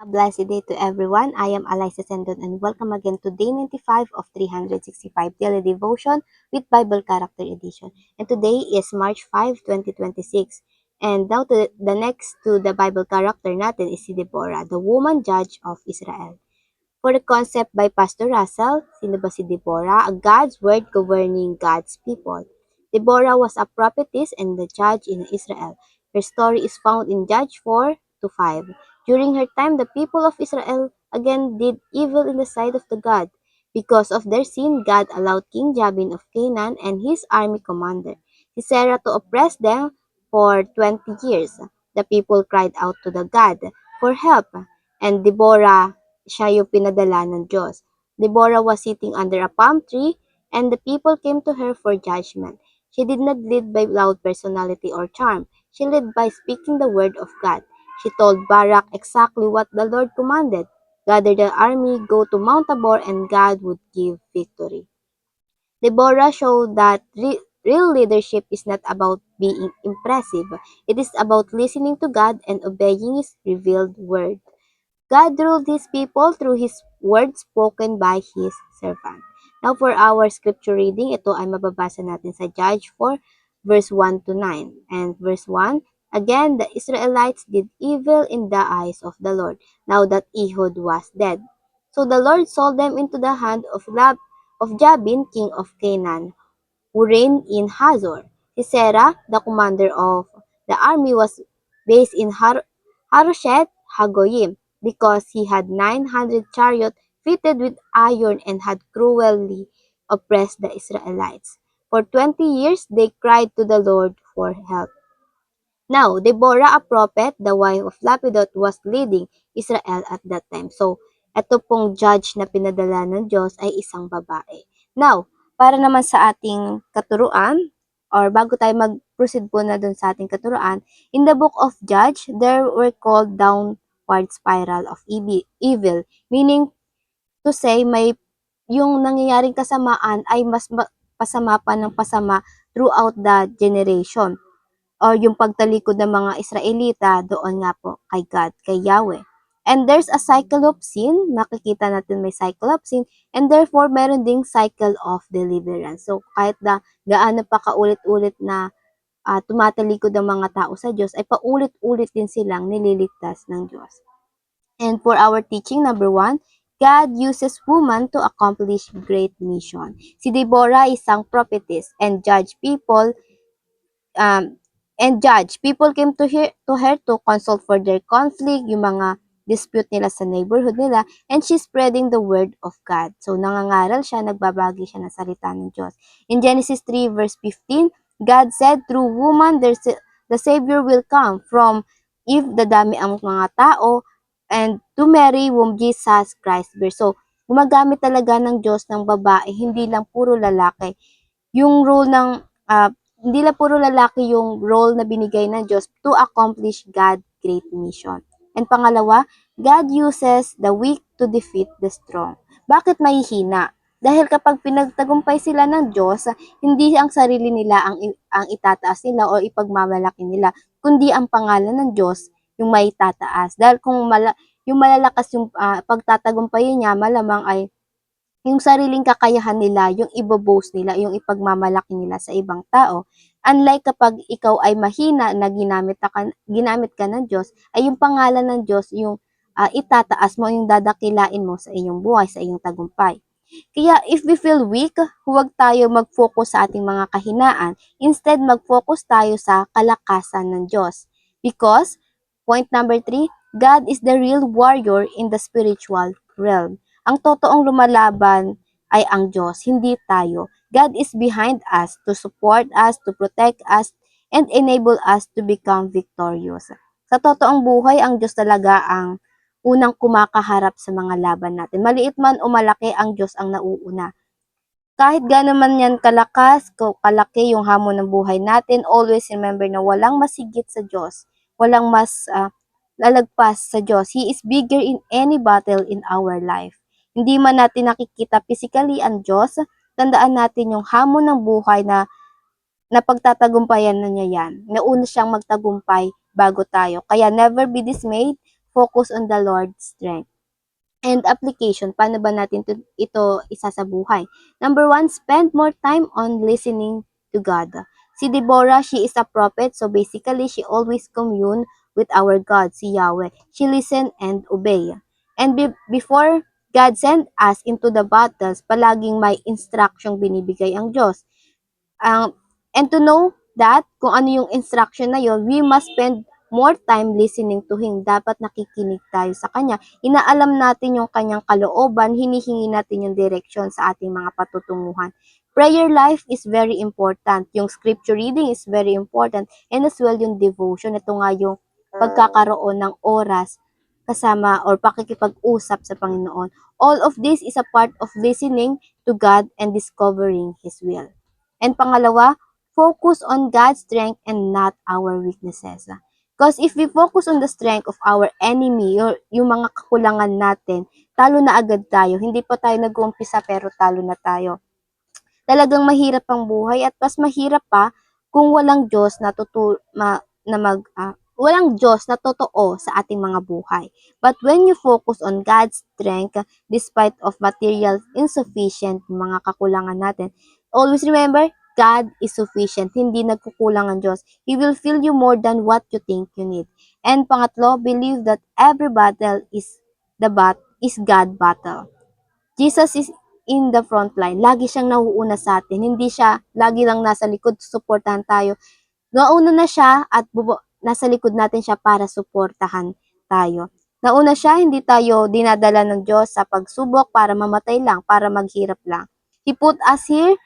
A blessed day to everyone. I am Eliza Sendon and welcome again to day 95 of 365 Daily Devotion with Bible Character Edition. And today is March 5, 2026. And now the next to the Bible character natin is si Deborah, the woman judge of Israel. For the concept by Pastor Russell, sino ba si Deborah? A God's word governing God's people. Deborah was a prophetess and the judge in Israel. Her story is found in Judge 4 to 5. During her time, the people of Israel again did evil in the sight of the God. Because of their sin, God allowed King Jabin of Canaan and his army commander, Sisera, to oppress them for 20 years. The people cried out to the God for help, and Deborah, siya yung pinadala ng Diyos. Deborah was sitting under a palm tree, and the people came to her for judgment. She did not lead by loud personality or charm. She led by speaking the word of God. She told Barak exactly what the Lord commanded. Gather the army, go to Mount Tabor, and God would give victory. Deborah showed that real leadership is not about being impressive. It is about listening to God and obeying His revealed word. God ruled His people through His word spoken by His servant. Now for our scripture reading, ito ay mababasa natin sa Judge 4, verse 1 to 9. And verse 1, again, the Israelites did evil in the eyes of the Lord, now that Ehud was dead. So the Lord sold them into the hand of Jabin, king of Canaan, who reigned in Hazor. Sisera, the commander of the army, was based in Haroshet Hagoyim because he had 900 chariots fitted with iron and had cruelly oppressed the Israelites. For 20 years they cried to the Lord for help. Now, Deborah, a prophet, the wife of Lapidot, was leading Israel at that time. So, ito pong judge na pinadala ng Diyos ay isang babae. Now, para naman sa ating katuruan, or bago tayo mag-proceed po na dun sa ating katuruan, in the book of Judge, there were called downward spiral of evil, meaning to say may yung nangyayaring kasamaan ay mas pasama pa ng pasama throughout the generation or yung pagtalikod ng mga Israelita doon nga po kay God, kay Yahweh. And there's a cycle of sin, makikita natin may cycle of sin, and therefore meron ding cycle of deliverance. So kahit na gaano pa kaulit-ulit na tumatalikod ang mga tao sa Diyos, ay paulit-ulit din silang nililigtas ng Diyos. And for our teaching, number 1, God uses woman to accomplish great mission. Si Deborah isang prophetess and judge people um, and judge. People came to her to consult for their conflict, yung mga dispute nila sa neighborhood nila, and she's spreading the word of God. So, nangangaral siya, nagbabagi siya ng salita ng Diyos. In Genesis 3 verse 15, God said, through woman, the Savior will come from Eve, dadami ang mga tao, and to Mary, whom Jesus Christ bear. So, gumagamit talaga ng Diyos ng babae, hindi lang puro lalaki. Yung role ng hindi lang puro lalaki yung role na binigay ng Diyos to accomplish God's great mission. And pangalawa, God uses the weak to defeat the strong. Bakit mahihina? Dahil kapag pinagtagumpay sila ng Diyos, hindi ang sarili nila ang itataas nila o ipagmamalaki nila, kundi ang pangalan ng Diyos yung may tataas. Dahil kung yung malalakas yung pagtatagumpayin niya, malamang ay yung sariling kakayahan nila, yung ibo-boast nila, yung ipagmamalaki nila sa ibang tao. Unlike kapag ikaw ay mahina na ginamit ka ng Diyos, ay yung pangalan ng Diyos yung itataas mo, yung dadakilain mo sa iyong buhay, sa iyong tagumpay. Kaya if we feel weak, huwag tayo mag-focus sa ating mga kahinaan. Instead, mag-focus tayo sa kalakasan ng Diyos. Because, point number 3, God is the real warrior in the spiritual realm. Ang totoong lumalaban ay ang Diyos, hindi tayo. God is behind us to support us, to protect us, and enable us to become victorious. Sa totoong buhay, ang Diyos talaga ang unang kumakaharap sa mga laban natin. Maliit man o malaki, ang Diyos ang nauuna. Kahit gano'n man yan kalakas, kalaki yung hamon ng buhay natin, always remember na walang masigit sa Diyos. Walang mas lalagpas sa Diyos. He is bigger in any battle in our life. Hindi man natin nakikita physically ang Diyos, tandaan natin yung hamon ng buhay na napagtatagumpayan na niya yan. Nauna siyang magtagumpay bago tayo. Kaya never be dismayed, focus on the Lord's strength. And application, paano ba natin ito isa sa buhay? Number 1, spend more time on listening to God. Si Deborah, she is a prophet, so basically, she always commune with our God, si Yahweh. She listen and obey. And before God send us into the battles, palaging may instruction binibigay ang Diyos. And to know that, kung ano yung instruction na yon, we must spend more time listening to Him. Dapat nakikinig tayo sa Kanya. Inaalam natin yung Kanyang kalooban, hinihingi natin yung direction sa ating mga patutunguhan. Prayer life is very important. Yung scripture reading is very important. And as well yung devotion. Ito nga yung pagkakaroon ng oras kasama or pakikipag-usap sa Panginoon. All of this is a part of listening to God and discovering His will. And pangalawa, focus on God's strength and not our weaknesses. Because if we focus on the strength of our enemy or yung mga kakulangan natin, talo na agad tayo. Hindi pa tayo nag-uumpisa pero talo na tayo. Talagang mahirap ang buhay at mas mahirap pa kung walang Diyos na walang Diyos na totoo sa ating mga buhay. But when you focus on God's strength, despite of material insufficient, mga kakulangan natin, always remember, God is sufficient. Hindi nagkukulang ang Diyos. He will fill you more than what you think you need. And pangatlo, believe that every battle is God battle. Jesus is in the front line. Lagi siyang nauuna sa atin. Hindi siya lagi lang nasa likod, suportahan tayo. Nauna na siya at nasa likod natin siya para suportahan tayo. Nauna siya, hindi tayo dinadala ng Diyos sa pagsubok para mamatay lang, para maghirap lang. He put us here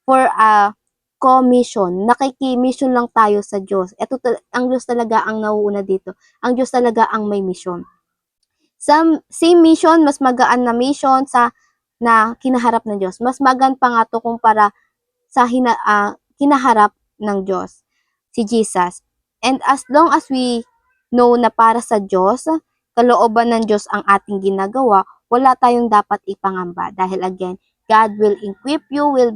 for a commission. Nakiki-mission lang tayo sa Diyos. Ang Diyos talaga ang nauuna dito. Ang Diyos talaga ang may mission. Same mission, mas magaan na mission na kinaharap ng Diyos. Mas magaan pa nga to kumpara sa kinaharap ng Diyos, si Jesus. And as long as we know na para sa Diyos, kalooban ng Diyos ang ating ginagawa, wala tayong dapat ipangamba. Dahil again, God will equip you, will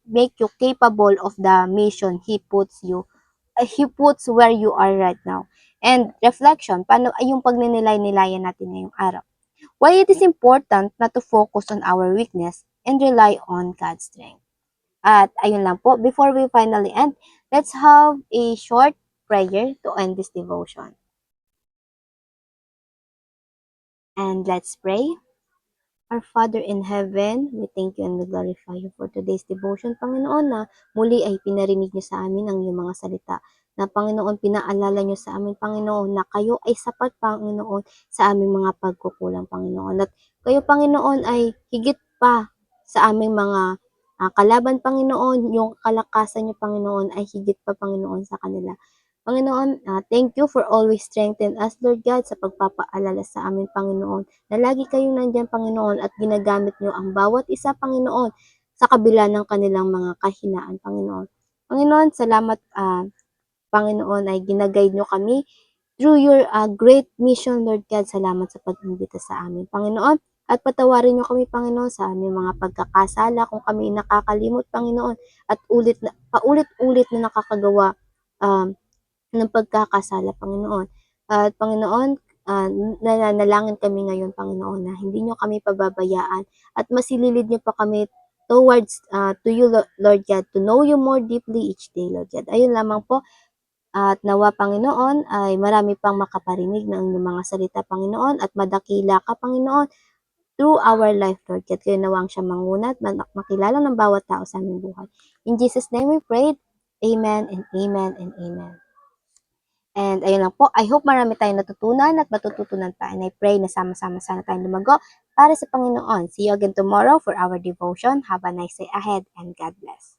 make you capable of the mission He puts where you are right now. And reflection, paano ay yung pagninilay-nilayan natin ngayong araw. Why it is important not to focus on our weakness and rely on God's strength. At ayun lang po, before we finally end, let's have a short prayer to end this devotion. And let's pray. Our Father in heaven, we thank you and we glorify you for today's devotion, Panginoon, na muli ay pinarinig niyo sa amin ang iyong mga salita. Na Panginoon, pinaalala niyo sa amin, Panginoon, na kayo ay sapat, Panginoon, sa aming mga pagkukulang, Panginoon. At kayo, Panginoon, ay higit pa sa aming mga kalaban, Panginoon. Yung kalakasan niyo, Panginoon, ay higit pa, Panginoon, sa kanila. Panginoon, thank you for always strengthen us, Lord God, sa pagpapaalala sa amin, Panginoon, na lagi kayong nandyan, Panginoon, at ginagamit niyo ang bawat isa, Panginoon, sa kabila ng kanilang mga kahinaan, Panginoon. Panginoon, salamat, Panginoon, ay ginaguide niyo kami through your great mission, Lord God. Salamat sa pag-imbita sa amin, Panginoon. At patawarin niyo kami, Panginoon, sa aming mga pagkakasala kung kami nakakalimot, Panginoon, at paulit-ulit na nakakagawa ng pagkakasala, Panginoon. At Panginoon, nananalangin kami ngayon, Panginoon, na hindi nyo kami pababayaan at masililid nyo pa kami towards to you, Lord God, to know you more deeply each day, Lord God. Ayun lamang po. At nawa, Panginoon, ay marami pang makaparinig ng inyong mga salita, Panginoon, at madakila ka, Panginoon, through our life, Lord God. Kayo nawang siya mangunat, makilala ng bawat tao sa aming buhay. In Jesus' name we prayed. Amen and amen and amen. And ayun lang po, I hope marami tayong natutunan at matututunan pa. And I pray na sama-sama sana tayong lumago para sa Panginoon. See you again tomorrow for our devotion. Have a nice day ahead and God bless.